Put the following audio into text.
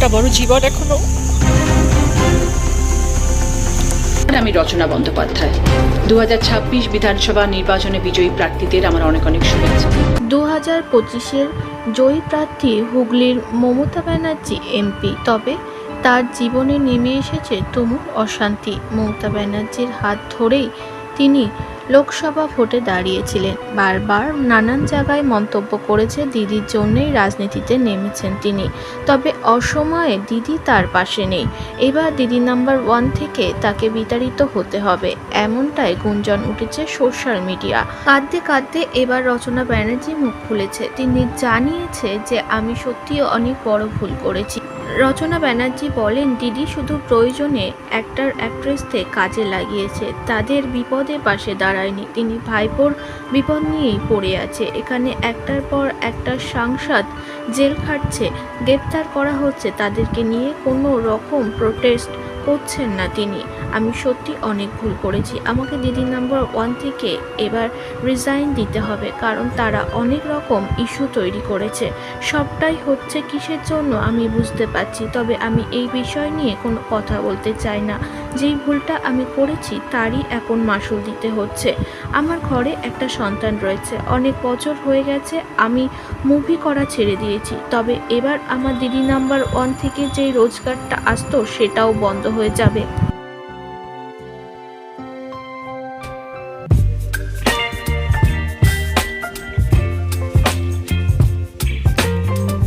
একটা বড় জীবন এখনো। আমি রচনা বন্দ্যোপাধ্যায়। 2026 বিধানসভা নির্বাচনে বিজয়ী প্রার্থীদের আমার অনেক অনেক শুভেচ্ছা। 2025-এর জয়ী প্রার্থী হুগলির মমতা ব্যানার্জি এমপি। তবে তার জীবনে নেমে এসেছে তুমুল অশান্তি। মমতা ব্যানার্জির হাত ধরেই তিনি লোকসভা ভোটে দাঁড়িয়েছিলেন। বারবার নানান জায়গায় মন্তব্য করেছে দিদির জন্যই রাজনীতিতে নেমেছেন তিনি। তবে অসময়ে দিদি তার পাশে নেই। এবার দিদি নাম্বার 1 থেকে তাকে বিতাড়িত হতে হবে, এমনটাই গুঞ্জন উঠেছে সোশ্যাল মিডিয়া। কাঁদতে কাঁদতে এবার রচনা ব্যানার্জি মুখ খুলেছে। তিনি জানিয়েছে যে আমি সত্যিই অনেক বড় ভুল করেছি। রচনা ব্যানার্জি বলেন, দিদি শুধু প্রয়োজনে অ্যাক্টর অ্যাক্ট্রেসদের কাজে লাগিয়েছে, তাদের বিপদে পাশে দাঁড়ায়নি। তিনি ভাইপোর বিপদ নিয়েই পড়ে আছে। এখানে একটার পর একটা সাংসদ জেল খাটছে, গ্রেপ্তার করা হচ্ছে, তাদেরকে নিয়ে কোনো রকম প্রোটেস্ট করছেন না তিনি। আমি সত্যি অনেক ভুল করেছি। আমাকে দিদি নাম্বার 1 থেকে এবার রিজাইন দিতে হবে, কারণ তারা অনেক রকম ইস্যু তৈরি করেছে। সবটাই হচ্ছে কিসের জন্য আমি বুঝতে পারছি, তবে আমি এই বিষয় নিয়ে কোনো কথা বলতে চাই না। যেই ভুলটা আমি করেছি তারই এখন মাসুল দিতে হচ্ছে। আমার ঘরে একটা সন্তান রয়েছে, অনেক বছর হয়ে গেছে আমি মুভি করা ছেড়ে দিয়েছি। তবে এবার আমার দিদি নাম্বার 1 থেকে যেই রোজগারটা আসতো সেটাও বন্ধ হয়ে যাবে।